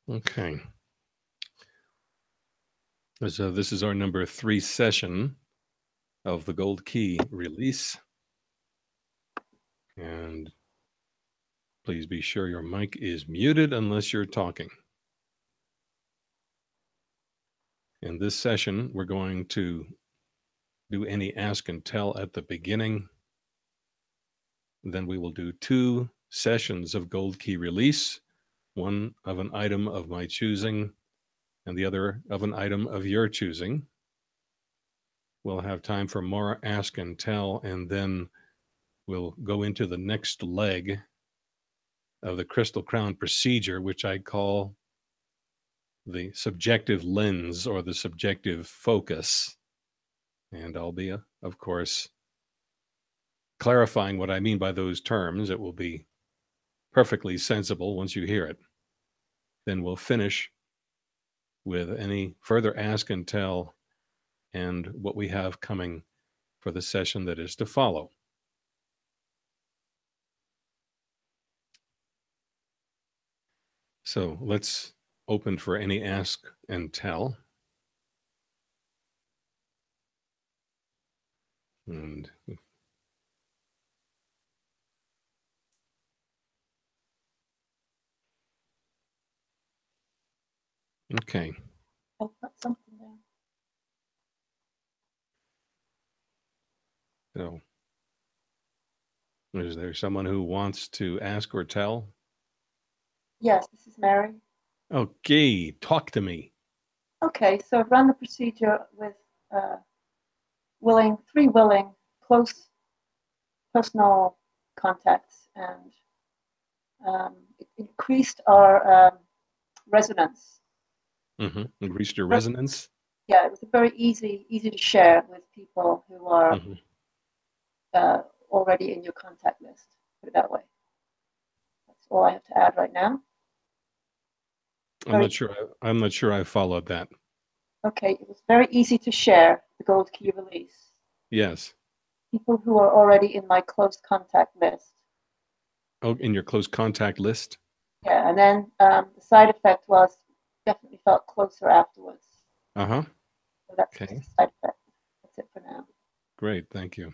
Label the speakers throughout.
Speaker 1: Okay. So this is our number 3 session of the Gold Key release. And please be sure your mic is muted unless you're talking. In this session, we're going to do any ask and tell at the beginning. Then we will do 2 sessions of Gold Key release, one of an item of my choosing and the other of an item of your choosing. We'll have time for more ask and tell, and then we'll go into the next leg of the Crystal Crown procedure, which I call the subjective lens or the subjective focus. And I'll be, of course, clarifying what I mean by those terms. It will be perfectly sensible once you hear it. Then we'll finish with any further ask and tell and what we have coming for the session that is to follow. So let's open for any ask and tell. And okay.
Speaker 2: I'll put something there.
Speaker 1: So is there someone who wants to ask or tell?
Speaker 2: Yes, this is Mary.
Speaker 1: Okay, talk to me.
Speaker 2: Okay, so I've run the procedure with three willing, close personal contacts, and it increased our resonance.
Speaker 1: Increased your resonance?
Speaker 2: Yeah, it was very easy to share with people who are already in your contact list, put it that way. That's all I have to add right now.
Speaker 1: I'm not sure I followed that.
Speaker 2: Okay, it was very easy to share the Gold Key release.
Speaker 1: Yes.
Speaker 2: People who are already in my close contact list.
Speaker 1: Oh, in your close contact list?
Speaker 2: Yeah, and then the side effect was definitely felt closer afterwards.
Speaker 1: Uh-huh.
Speaker 2: So that's
Speaker 1: Okay.
Speaker 2: just a side effect. That's it for now.
Speaker 1: Great, thank you.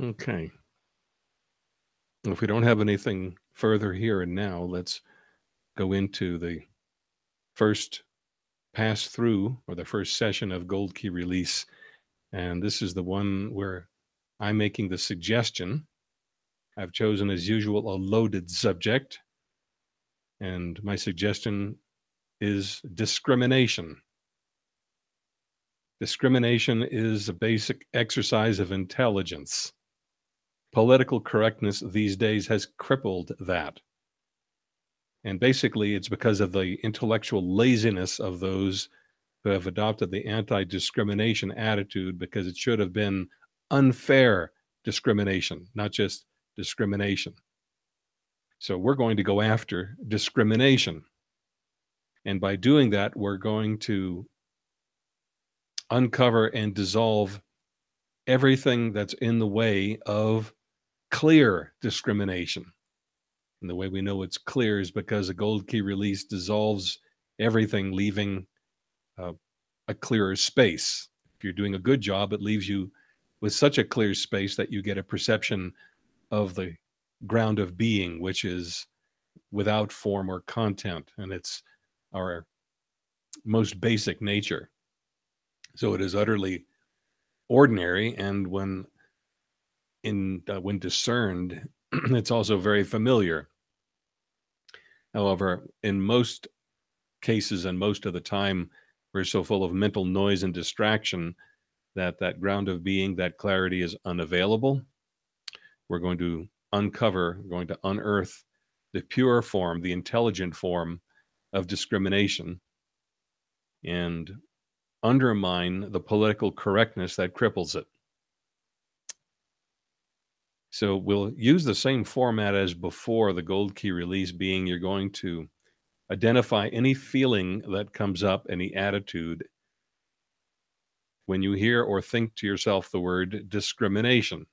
Speaker 1: Okay. If we don't have anything further here and now, let's go into the first pass through or the first session of Gold Key release. And this is the one where I'm making the suggestion. I've chosen, as usual, a loaded subject. And my suggestion is discrimination. Discrimination is a basic exercise of intelligence. Political correctness these days has crippled that. And basically, it's because of the intellectual laziness of those who have adopted the anti-discrimination attitude, because it should have been unfair discrimination, not just discrimination. So we're going to go after discrimination. And by doing that, we're going to uncover and dissolve everything that's in the way of clear discrimination. And the way we know it's clear is because a Gold Key release dissolves everything, leaving a clearer space. If you're doing a good job, it leaves you with such a clear space that you get a perception of the ground of being, which is without form or content, and it's our most basic nature. So it is utterly ordinary, and when discerned, it's also very familiar. However, in most cases and most of the time, we're so full of mental noise and distraction that that ground of being, that clarity, is unavailable. We're going to unearth the pure form, the intelligent form of discrimination, and undermine the political correctness that cripples it. So we'll use the same format as before the Gold Key release, being you're going to identify any feeling that comes up, any attitude, when you hear or think to yourself the word discrimination.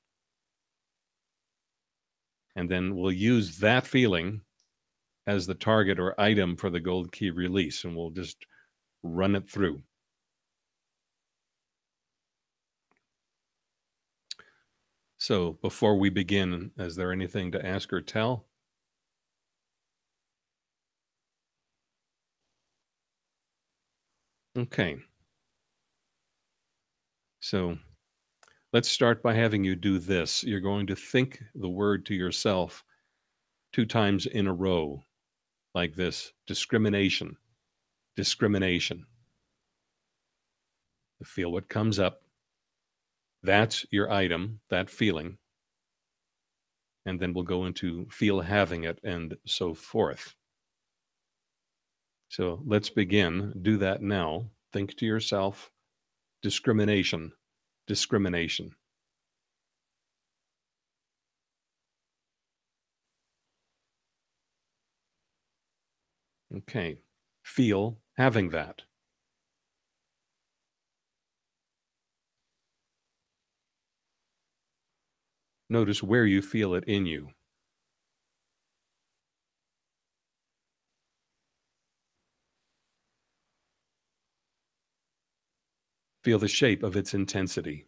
Speaker 1: And then we'll use that feeling as the target or item for the gold key release, and we'll just run it through. So before we begin, is there anything to ask or tell? Okay. So let's start by having you do this. You're going to think the word to yourself 2 times in a row, like this: discrimination, discrimination. Feel what comes up. That's your item, that feeling. And then we'll go into feel having it and so forth. So let's begin. Do that now. Think to yourself, discrimination, discrimination. Okay. Feel having that. Notice where you feel it in you. Feel the shape of its intensity.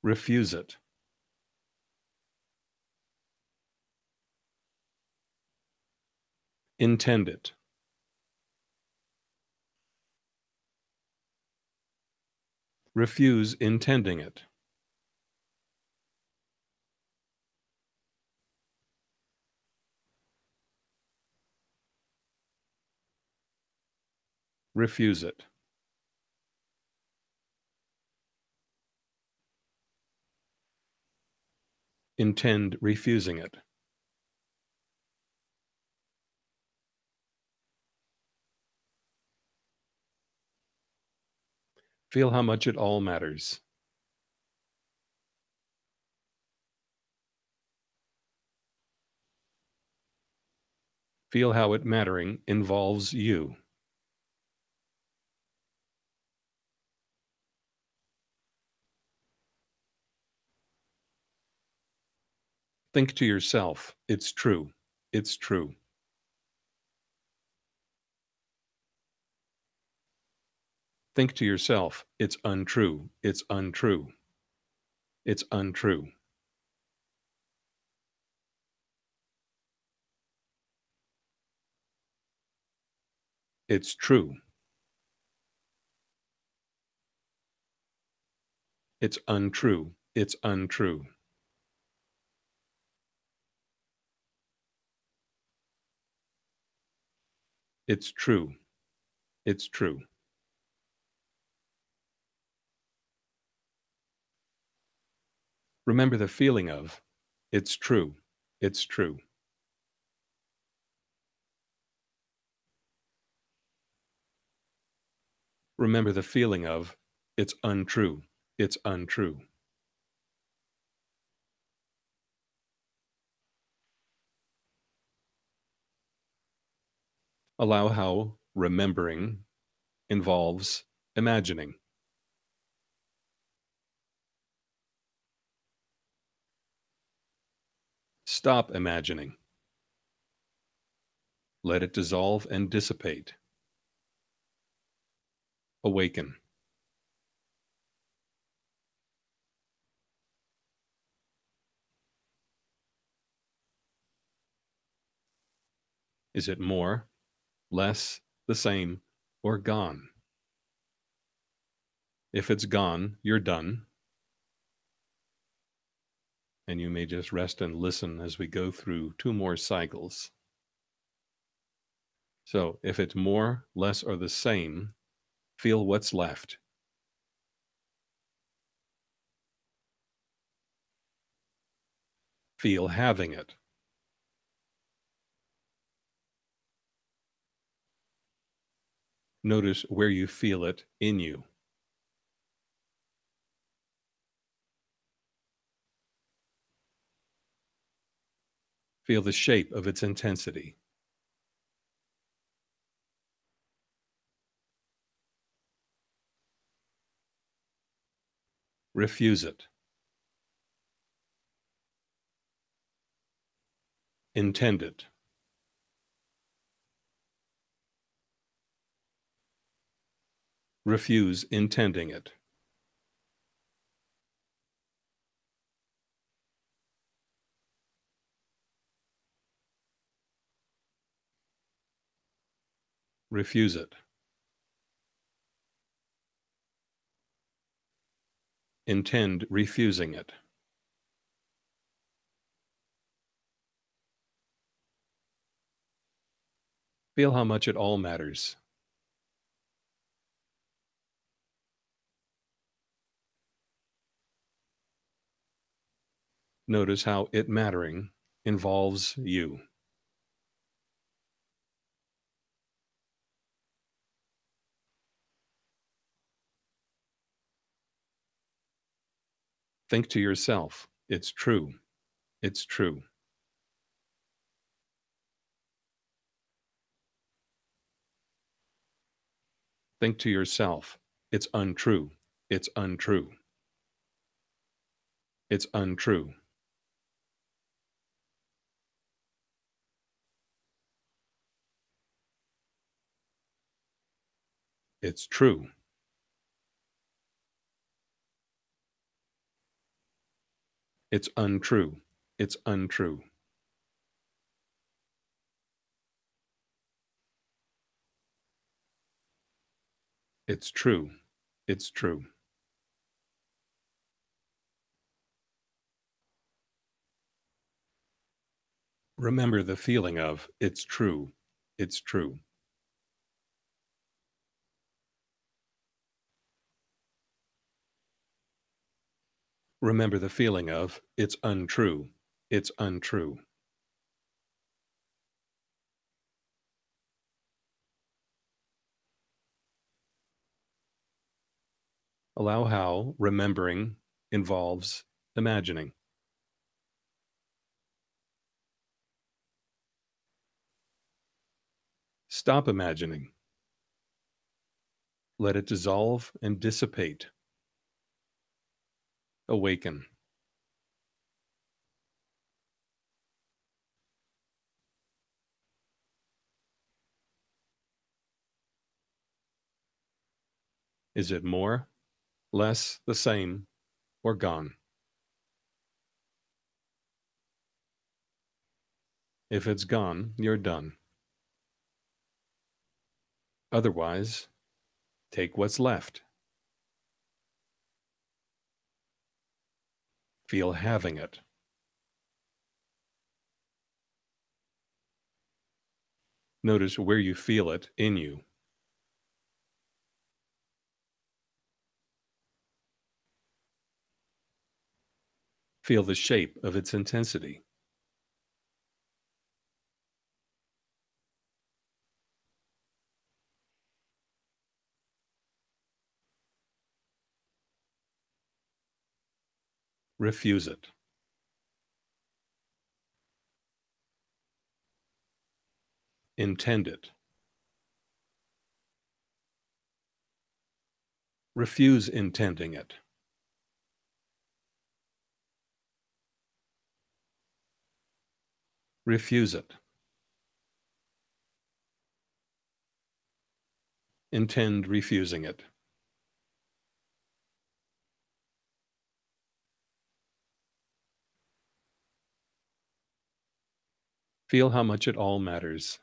Speaker 1: Refuse it. Intend it. Refuse intending it. Refuse it. Intend refusing it. Feel how much it all matters. Feel how it mattering involves you. Think to yourself, it's true. It's true. Think to yourself, it's untrue. It's untrue. It's untrue. It's true. It's untrue. It's untrue. It's true. It's true. Remember the feeling of, it's true. It's true. Remember the feeling of, it's untrue. It's untrue. Allow how remembering involves imagining. Stop imagining. Let it dissolve and dissipate. Awaken. Is it more, less, the same, or gone? If it's gone, you're done. And you may just rest and listen as we go through 2 more cycles. So if it's more, less, or the same, feel what's left. Feel having it. Notice where you feel it in you. Feel the shape of its intensity. Refuse it. Intend it. Refuse intending it. Refuse it. Intend refusing it. Feel how much it all matters. Notice how it mattering involves you. Think to yourself, it's true. It's true. Think to yourself, it's untrue. It's untrue. It's untrue. It's true. It's untrue. It's untrue. It's true. It's true. Remember the feeling of, it's true. It's true. Remember the feeling of, it's untrue. It's untrue. Allow how remembering involves imagining. Stop imagining. Let it dissolve and dissipate. Awaken. Is it more, less, the same, or gone? If it's gone, you're done. Otherwise, take what's left. Feel having it. Notice where you feel it in you. Feel the shape of its intensity. Refuse it. Intend it. Refuse intending it. Refuse it. Intend refusing it. Feel how much it all matters.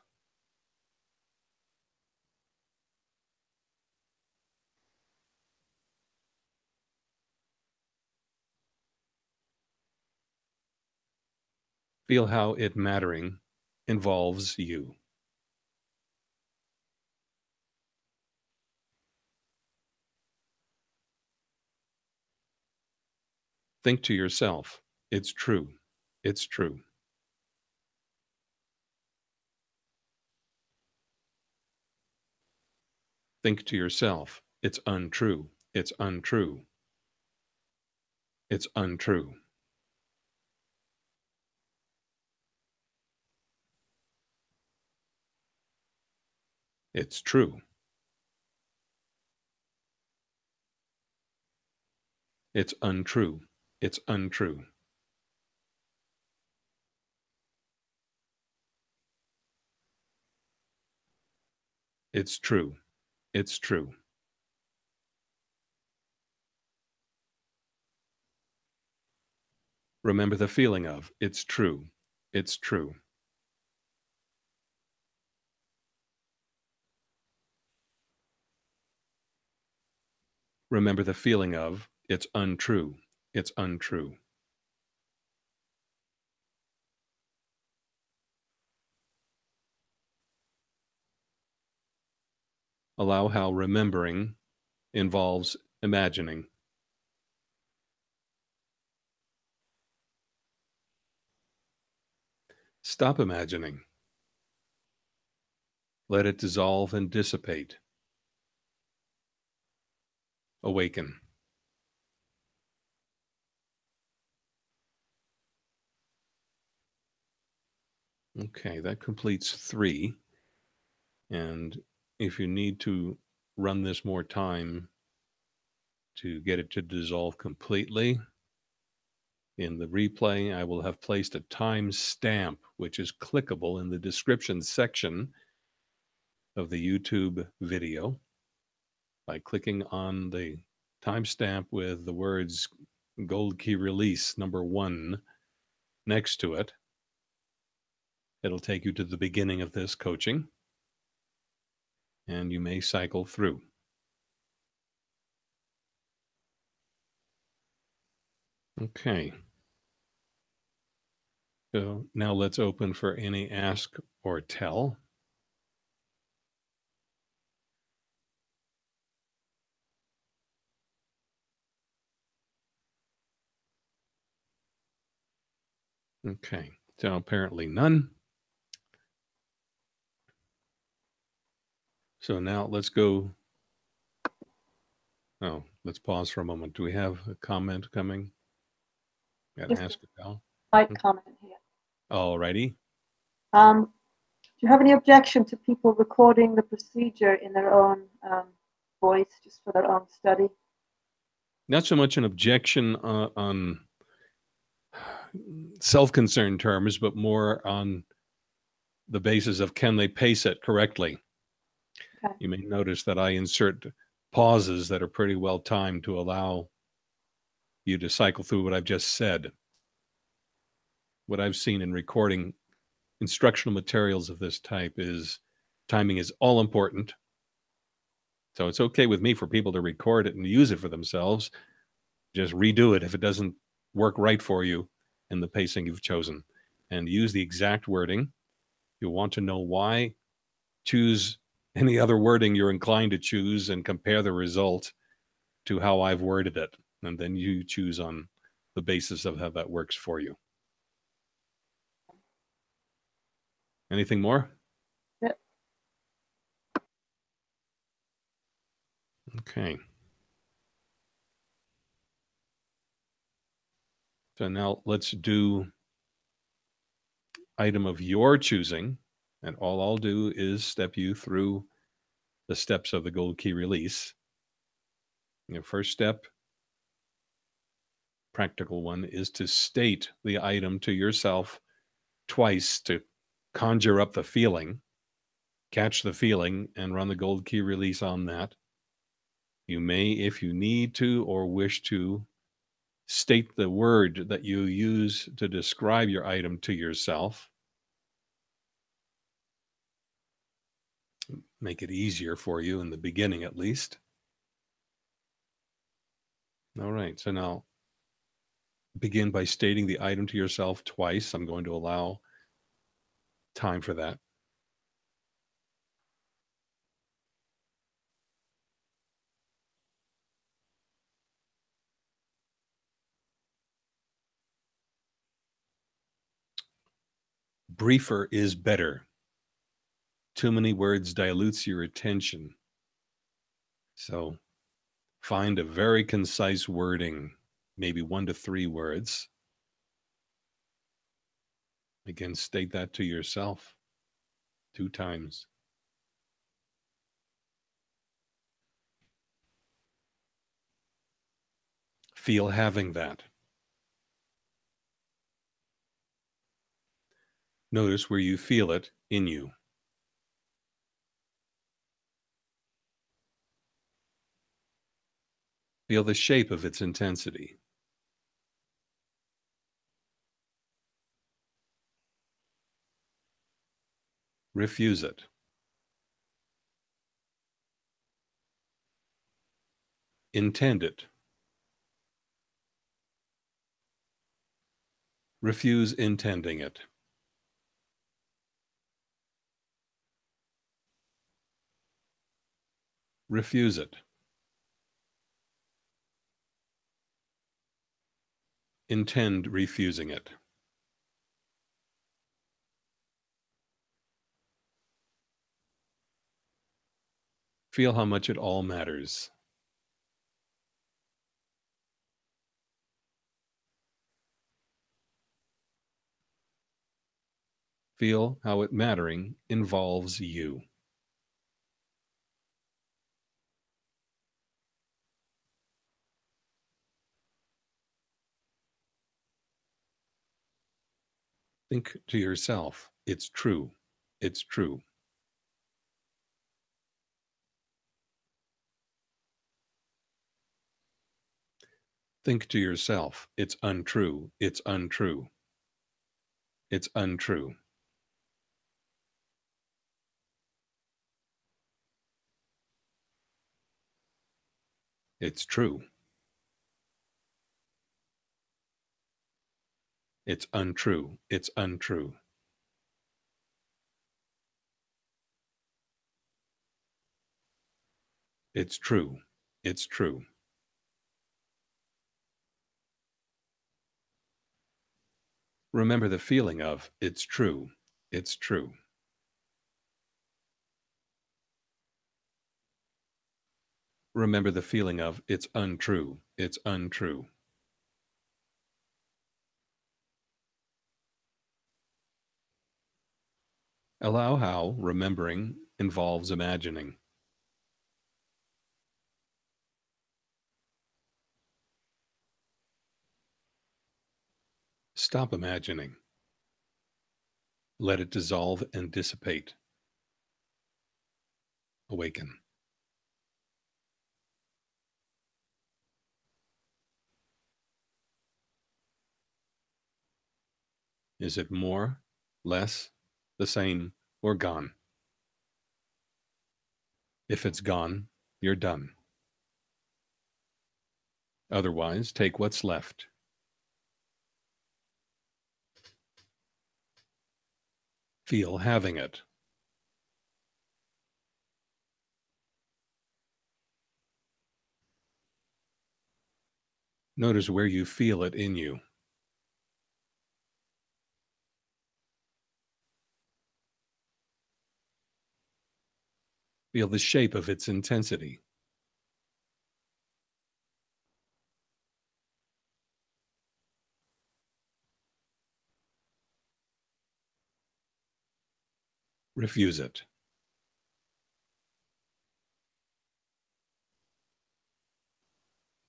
Speaker 1: Feel how it mattering involves you. Think to yourself, it's true. It's true. Think to yourself, it's untrue. It's untrue. It's untrue. It's true. It's untrue. It's untrue. It's true. It's true. Remember the feeling of, it's true. It's true. Remember the feeling of, it's untrue. It's untrue. Allow how remembering involves imagining. Stop imagining. Let it dissolve and dissipate. Awaken. Okay, that completes 3. And if you need to run this more time to get it to dissolve completely, in the replay, I will have placed a time stamp, which is clickable in the description section of the YouTube video. By clicking on the timestamp with the words Gold Key Release number 1 next to it, it'll take you to the beginning of this coaching, and you may cycle through. Okay. So now let's open for any ask or tell. Okay, so apparently none. So now let's go. Oh, let's pause for a moment. Do we have a comment coming? Got to ask a tell.
Speaker 2: Might comment here.
Speaker 1: All righty.
Speaker 2: Do you have any objection to people recording the procedure in their own voice, just for their own study?
Speaker 1: Not so much an objection on self-concern terms, but more on the basis of can they pace it correctly. Okay. You may notice that I insert pauses that are pretty well timed to allow you to cycle through what I've just said. What I've seen in recording instructional materials of this type is timing is all important. So it's okay with me for people to record it and use it for themselves. Just redo it if it doesn't work right for you in the pacing you've chosen, and use the exact wording. You want to know why, choose any other wording you're inclined to choose and compare the result to how I've worded it. And then you choose on the basis of how that works for you. Anything more?
Speaker 2: Yep.
Speaker 1: Okay. So now let's do item of your choosing. And all I'll do is step you through the steps of the Gold Key Release. Your first step, practical one, is to state the item to yourself twice to conjure up the feeling, catch the feeling, and run the Gold Key Release on that. You may, if you need to or wish to, state the word that you use to describe your item to yourself. Make it easier for you in the beginning, at least. All right, so now begin by stating the item to yourself twice. I'm going to allow time for that. Briefer is better. Too many words dilutes your attention. So find a very concise wording, maybe 1 to 3 words. Again, state that to yourself 2 times. Feel having that. Notice where you feel it in you. Feel the shape of its intensity. Refuse it. Intend it. Refuse intending it. Refuse it. Intend refusing it. Feel how much it all matters. Feel how it mattering involves you. Think to yourself, it's true. It's true. Think to yourself, it's untrue. It's untrue. It's untrue. It's true. It's untrue. It's untrue. It's true. It's true. Remember the feeling of, it's true. It's true. Remember the feeling of, it's untrue. It's untrue. Allow how remembering involves imagining. Stop imagining. Let it dissolve and dissipate. Awaken. Is it more, less, the same, or gone? If it's gone, you're done. Otherwise, take what's left. Feel having it. Notice where you feel it in you. Feel the shape of its intensity. Refuse it.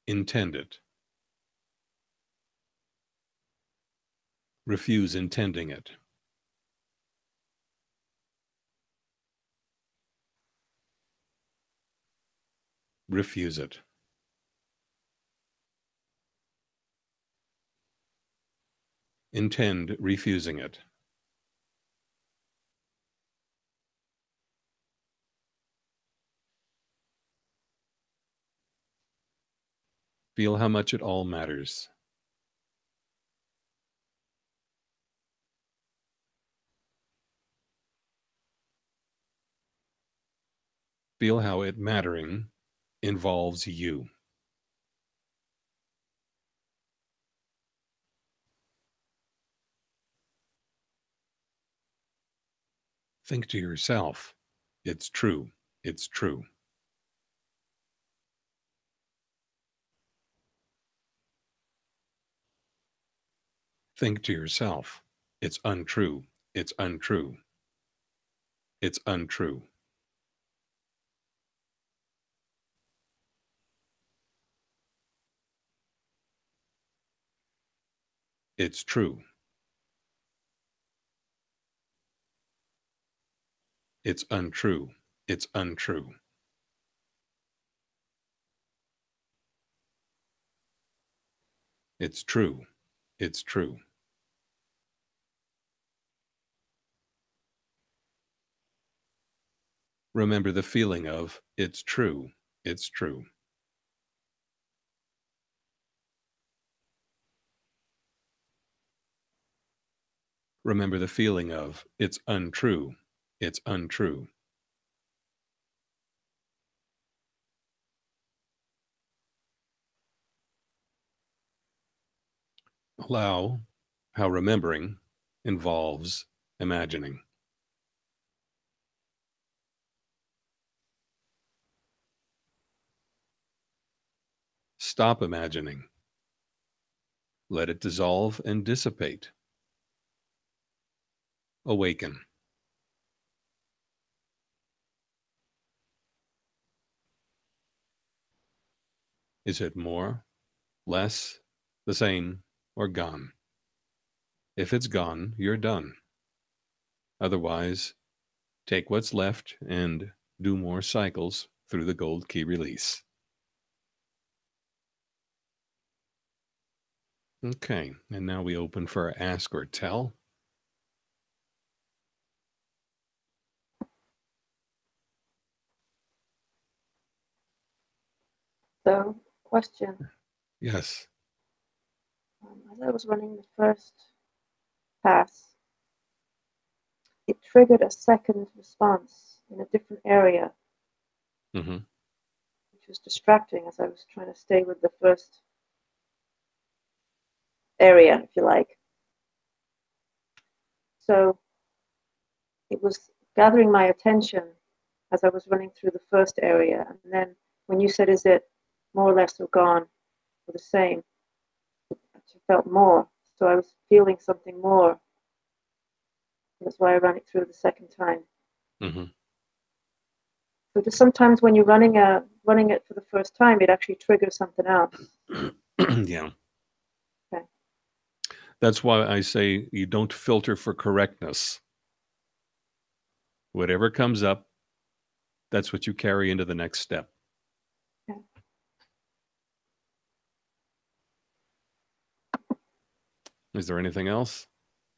Speaker 1: Intend it. Refuse intending it. Refuse it. Intend refusing it. Feel how much it all matters. Feel how it mattering involves you. Think to yourself, it's true. It's true. Think to yourself, it's untrue. It's untrue. It's untrue. It's true. It's untrue. It's untrue. It's true. It's true. Remember the feeling of, it's true. It's true. Remember the feeling of, it's untrue. It's untrue. Allow how remembering involves imagining. Stop imagining. Let it dissolve and dissipate. Awaken. Is it more, less, the same, or gone? If it's gone, you're done. Otherwise, take what's left and do more cycles through the gold key release. Okay, and now we open for ask or tell.
Speaker 2: So, question.
Speaker 1: Yes.
Speaker 2: As I was running the first pass, it triggered a second response in a different area,
Speaker 1: Mm-hmm.
Speaker 2: which was distracting as I was trying to stay with the first area, if you like. So it was gathering my attention as I was running through the first area. And then when you said, is it more or less or gone or the same? I felt more. So I was feeling something more. That's why I ran it through the second time.
Speaker 1: Mm-hmm.
Speaker 2: So just sometimes when you're running it for the first time, it actually triggers something else.
Speaker 1: Yeah.
Speaker 2: Okay.
Speaker 1: That's why I say you don't filter for correctness. Whatever comes up, that's what you carry into the next step.
Speaker 2: Okay.
Speaker 1: Is there anything else?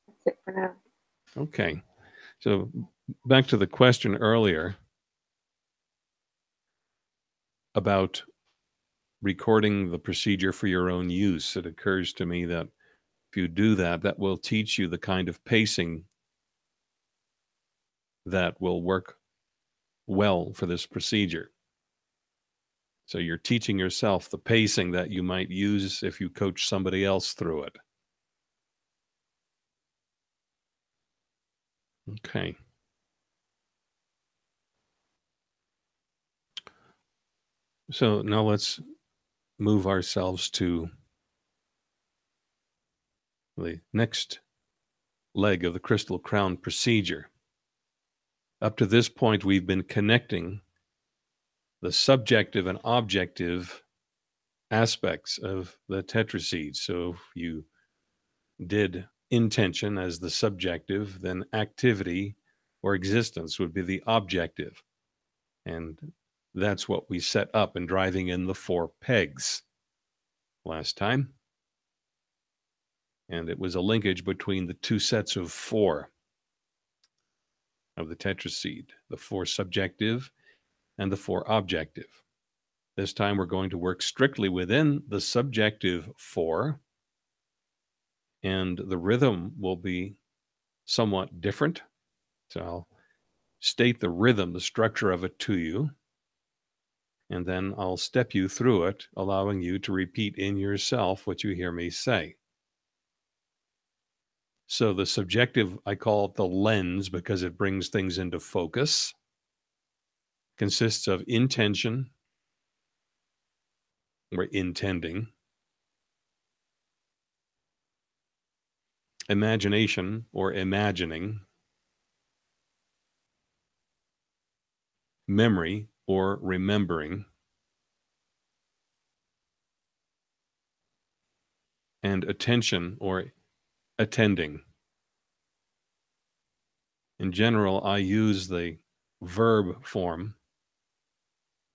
Speaker 2: That's it for now.
Speaker 1: Okay. So back to the question earlier about recording the procedure for your own use. It occurs to me that if you do that, that will teach you the kind of pacing that will work well for this procedure. So you're teaching yourself the pacing that you might use if you coach somebody else through it. Okay. So now let's move ourselves to the next leg of the crystal crown procedure. Up to this point, we've been connecting the subjective and objective aspects of the tetraseed. So if you did intention as the subjective, then activity or existence would be the objective. And that's what we set up in driving in the 4 pegs last time. And it was a linkage between the 2 sets of 4 of the tetraseed, the 4 subjective and the 4 objective. This time we're going to work strictly within the subjective 4, and the rhythm will be somewhat different. So I'll state the rhythm, the structure of it to you, and then I'll step you through it, allowing you to repeat in yourself what you hear me say. So the subjective, I call it the lens because it brings things into focus, consists of intention, or intending, imagination or imagining, memory or remembering, and attention or attending. In general, I use the verb form,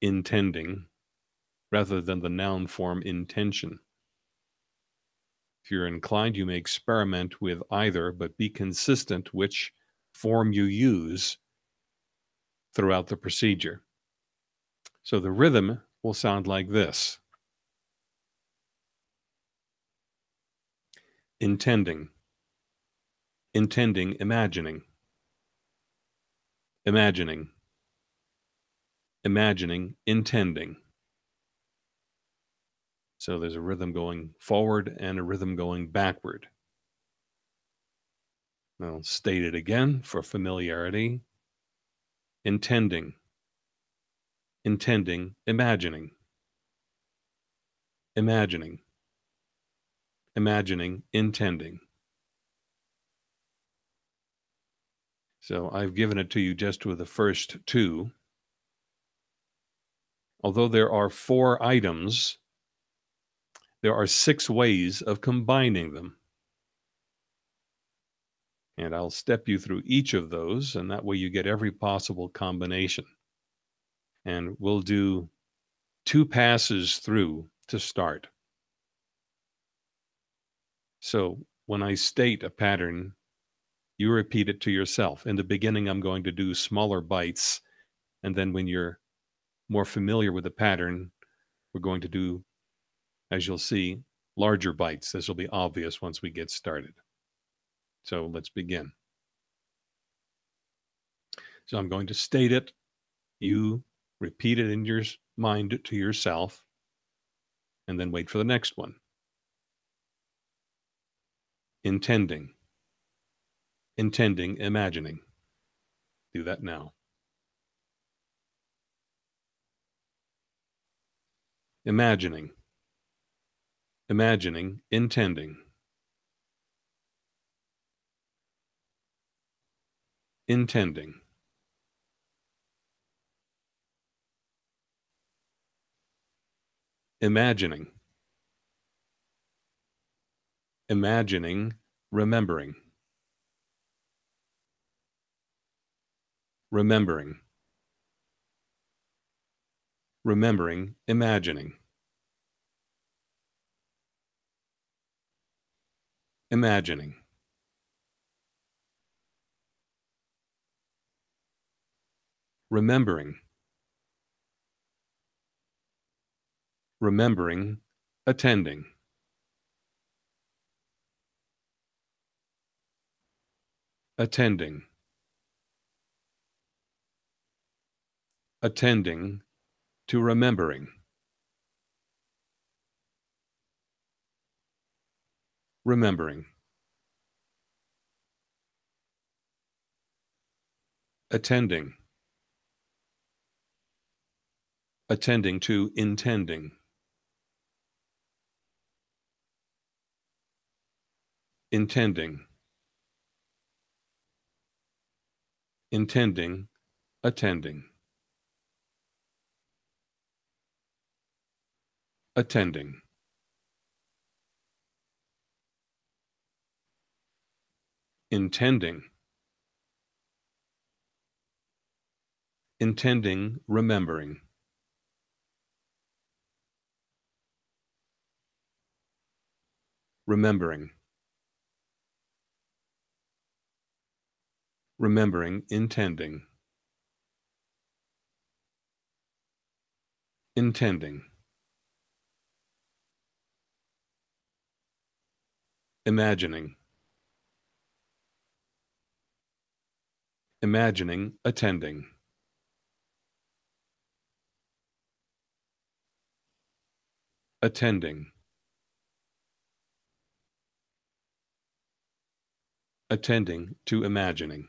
Speaker 1: intending, rather than the noun form, intention. If you're inclined, you may experiment with either, but be consistent which form you use throughout the procedure. So the rhythm will sound like this. Intending, intending, imagining, imagining, imagining, intending. So there's a rhythm going forward and a rhythm going backward. I'll state it again for familiarity. Intending, intending, imagining, imagining, imagining, intending. So I've given it to you just with the first two. Although there are 4 items, there are 6 ways of combining them. And I'll step you through each of those, and that way you get every possible combination. And we'll do 2 passes through to start. So when I state a pattern, you repeat it to yourself. In the beginning, I'm going to do smaller bites. And then when you're more familiar with the pattern, we're going to do, as you'll see, larger bites. This will be obvious once we get started. So let's begin. So I'm going to state it. You repeat it in your mind to yourself, and then wait for the next one. Intending, intending, imagining. Do that now. Imagining, imagining, intending. Intending. Imagining. Imagining, remembering. Remembering. Remembering, imagining. Imagining. Remembering. Remembering, attending. Attending. Attending to remembering. Remembering. Attending. Attending to intending. Intending. Intending, attending. Attending. Intending. Intending, remembering. Remembering. Remembering, intending. Intending. Imagining. Imagining, attending. Attending. Attending to imagining.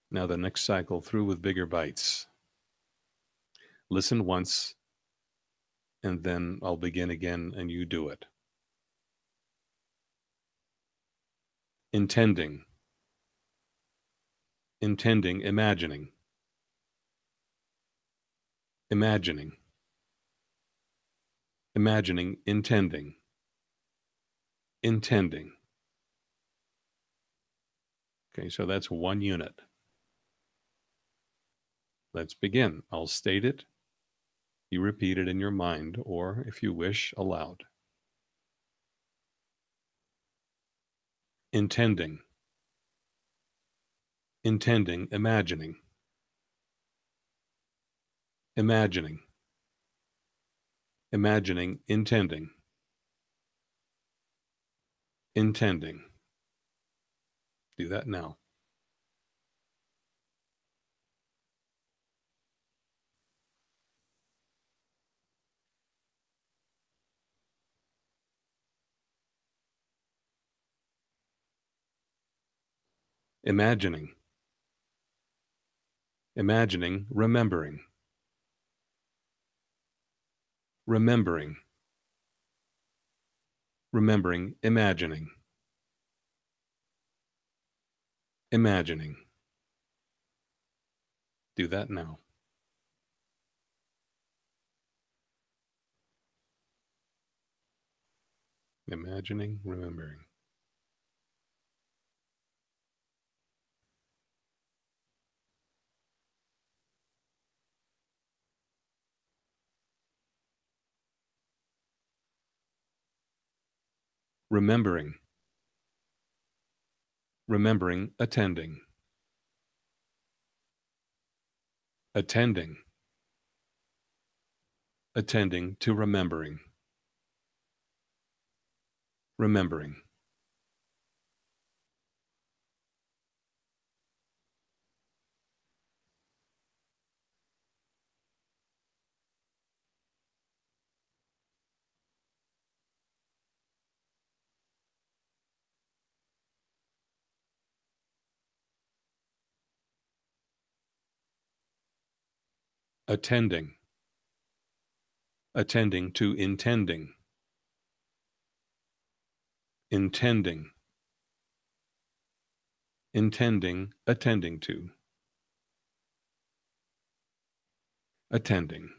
Speaker 1: Now the next cycle through with bigger bites. Listen once, and then I'll begin again and you do it. Intending. Intending, imagining. Imagining. imagining, intending, intending. Okay, so that's one unit. Let's begin. I'll state it. You repeat it in your mind, or if you wish, aloud. Intending, intending, imagining, imagining, imagining, intending, intending. Do that now. Imagining, imagining, remembering, remembering, remembering, imagining, imagining. Do that now. Imagining, remembering. Remembering, remembering, attending, attending, attending to remembering, remembering. Attending, attending to intending, intending, intending, attending to, attending.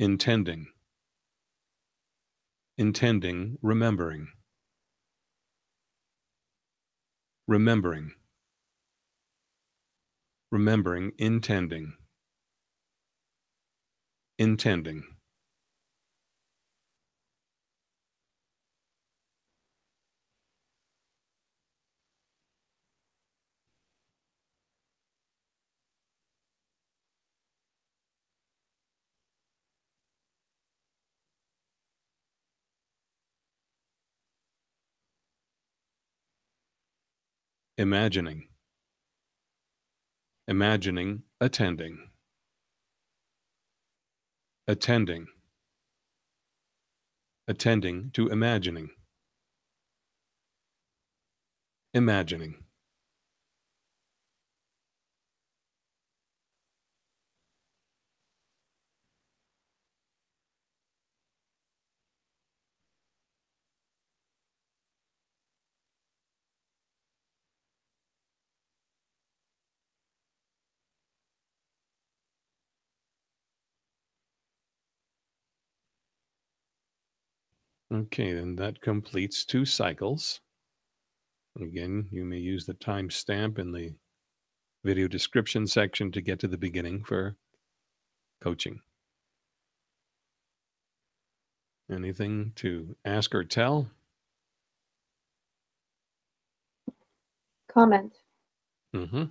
Speaker 1: Intending, intending, remembering, remembering, remembering, intending, intending. Imagining, imagining, attending, attending, attending to imagining, imagining. Okay, then that completes 2 cycles. Again, you may use the timestamp in the video description section to get to the beginning for coaching. Anything to ask or tell?
Speaker 2: Comment.
Speaker 1: Mm-hmm.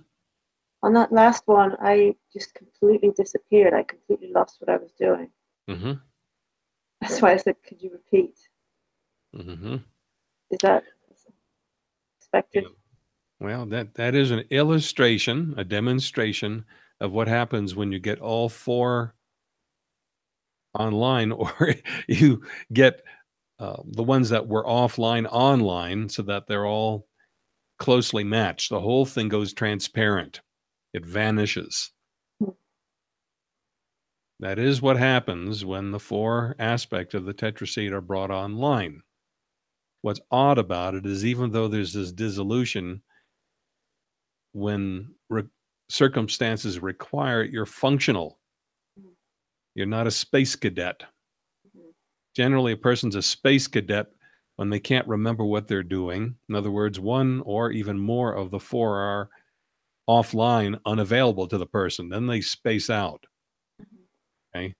Speaker 2: On that last one, I just completely disappeared. I completely lost what I was doing.
Speaker 1: Mm-hmm.
Speaker 2: That's why I said, could you repeat?
Speaker 1: Mm-hmm.
Speaker 2: Is that expected?
Speaker 1: Yeah. Well, that is an illustration, a demonstration of what happens when you get all 4 online, or you get the ones that were offline online, so that they're all closely matched. The whole thing goes transparent. It vanishes. That is what happens when the four aspects of the tetraseed are brought online. What's odd about it is even though there's this dissolution, when circumstances require it, you're functional. You're not a space cadet. Generally, a person's a space cadet when they can't remember what they're doing. In other words, one or even more of the four are offline, unavailable to the person. Then they space out. Okay.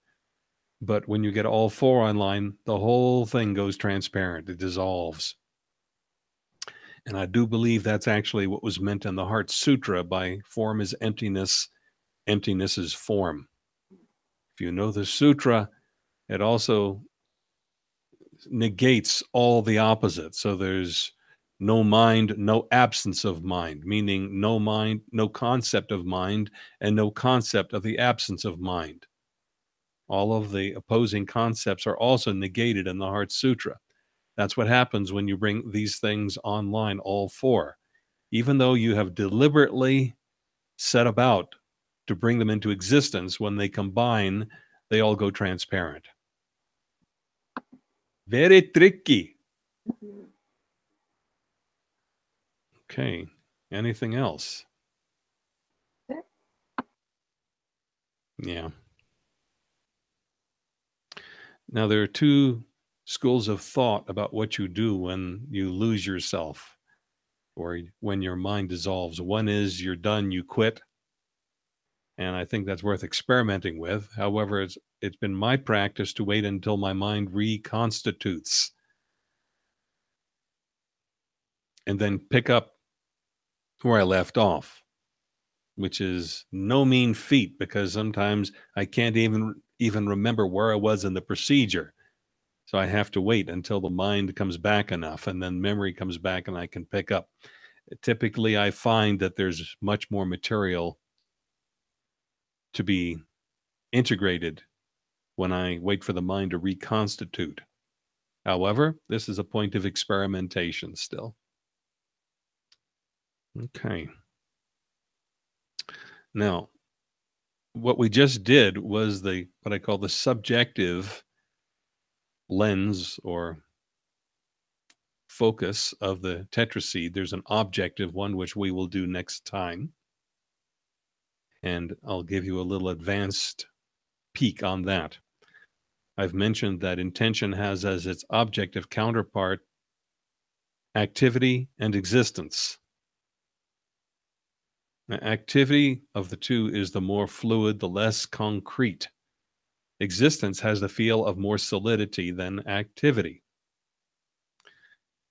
Speaker 1: But when you get all four online, the whole thing goes transparent. It dissolves. And I do believe that's actually what was meant in the Heart Sutra by form is emptiness, emptiness is form. If you know the sutra, it also negates all the opposites. So there's no mind, no absence of mind, meaning no mind, no concept of mind, and no concept of the absence of mind. All of the opposing concepts are also negated in the Heart Sutra. That's what happens when you bring these things online, all four. Even though you have deliberately set about to bring them into existence, when they combine, they all go transparent. Very tricky. Okay. Anything else? Yeah. Now, there are two schools of thought about what you do when you lose yourself or when your mind dissolves. One is you're done, you quit. And I think that's worth experimenting with. However, it's been my practice to wait until my mind reconstitutes and then pick up where I left off, which is no mean feat because sometimes I can't even remember where I was in the procedure. So I have to wait until the mind comes back enough and then memory comes back and I can pick up. Typically, I find that there's much more material to be integrated when I wait for the mind to reconstitute. However, this is a point of experimentation still. Okay. Now, what we just did was what I call the subjective lens or focus of the tetraseed. There's an objective one, which we will do next time. And I'll give you a little advanced peek on that. I've mentioned that intention has as its objective counterpart activity and existence. Now, activity of the two is the more fluid, the less concrete. Existence has the feel of more solidity than activity.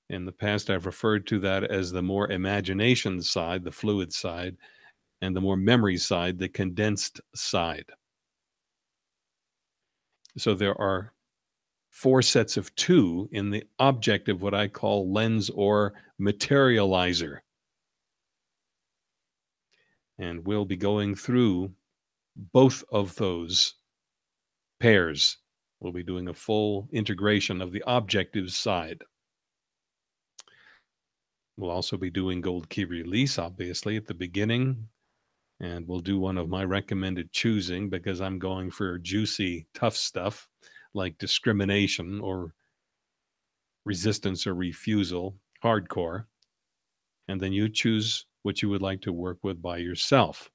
Speaker 1: In the past, I've referred to that as the more imagination side, the fluid side, and the more memory side, the condensed side. So there are four sets of two in the objective, what I call lens or materializer. And we'll be going through both of those pairs. We'll be doing a full integration of the objective side. We'll also be doing gold key release, obviously, at the beginning. And we'll do one of my recommended choosing because I'm going for juicy, tough stuff like discrimination or resistance or refusal, hardcore. And then you choose what you would like to work with by yourself.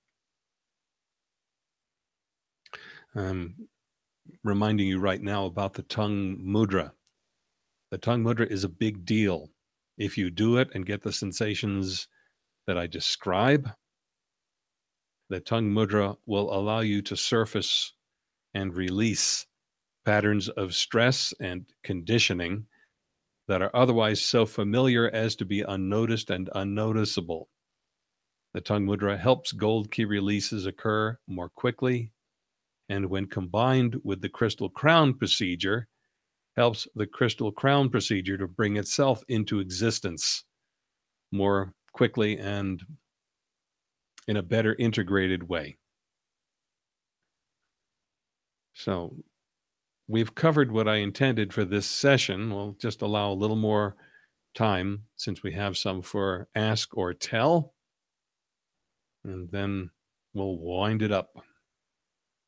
Speaker 1: I'm reminding you right now about the tongue mudra. The tongue mudra is a big deal. If you do it and get the sensations that I describe, the tongue mudra will allow you to surface and release patterns of stress and conditioning that are otherwise so familiar as to be unnoticed and unnoticeable. The tongue mudra helps gold key releases occur more quickly, and when combined with the crystal crown procedure, helps the crystal crown procedure to bring itself into existence more quickly and in a better integrated way. So we've covered what I intended for this session. We'll just allow a little more time, since we have some, for ask or tell, and then we'll wind it up.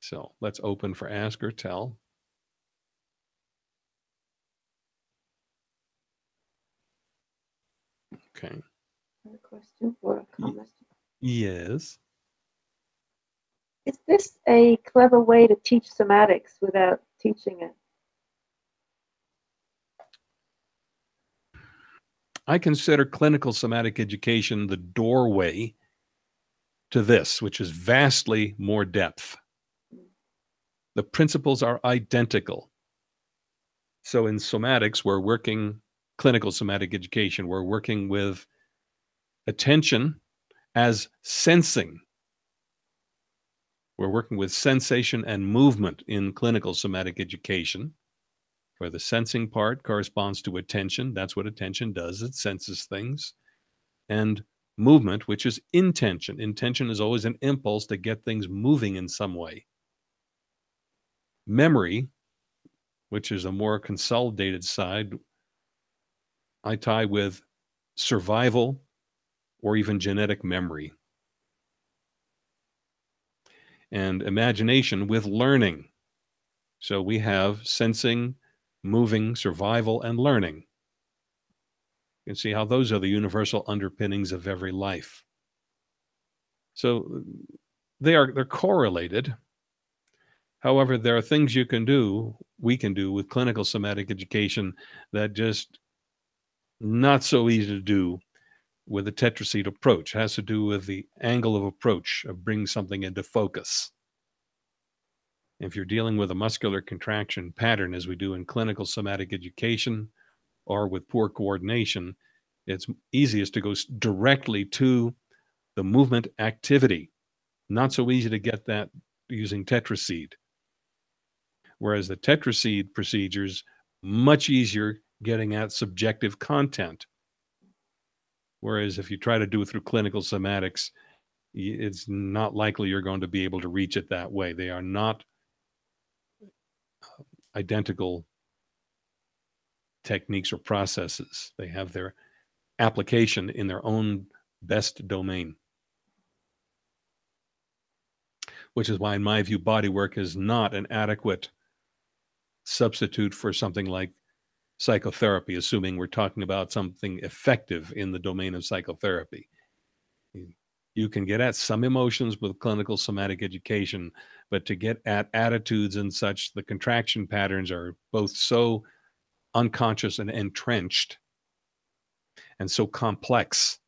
Speaker 1: So let's open for ask or tell. Okay.
Speaker 2: A question or a comment?
Speaker 1: Yes.
Speaker 2: Is this a clever way to teach somatics without teaching it?
Speaker 1: I consider clinical somatic education the doorway to this, which is vastly more depth. The principles are identical. So in somatics, we're working, clinical somatic education, we're working with attention as sensing. We're working with sensation and movement in clinical somatic education, where the sensing part corresponds to attention. That's what attention does. It senses things. And movement, which is intention. Intention is always an impulse to get things moving in some way. Memory, which is a more consolidated side, I tie with survival or even genetic memory. And imagination with learning. So we have sensing, moving, survival, and learning. You can see how those are the universal underpinnings of every life. So they're correlated. However, there are things we can do with clinical somatic education that just not so easy to do with a tetraseed approach. It has to do with the angle of approach, of bringing something into focus. If you're dealing with a muscular contraction pattern, as we do in clinical somatic education, or with poor coordination, it's easiest to go directly to the movement activity. Not so easy to get that using tetraseed. Whereas the tetraseed procedures, much easier getting at subjective content. Whereas if you try to do it through clinical somatics, it's not likely you're going to be able to reach it that way. They are not identical techniques or processes. They have their application in their own best domain. Which is why, in my view, body work is not an adequate substitute for something like psychotherapy, assuming we're talking about something effective in the domain of psychotherapy. You can get at some emotions with clinical somatic education, but to get at attitudes and such, the contraction patterns are both so unconscious and entrenched and so complex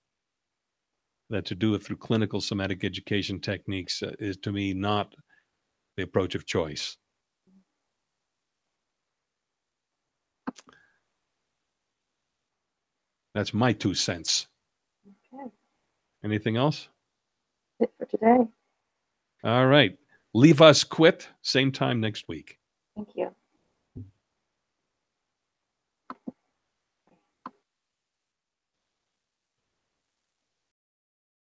Speaker 1: that to do it through clinical somatic education techniques is, to me, not the approach of choice. That's my 2 cents.
Speaker 2: Okay.
Speaker 1: Anything else?
Speaker 2: That's it for today.
Speaker 1: All right. Leave us quit. Same time next week.
Speaker 2: Thank you.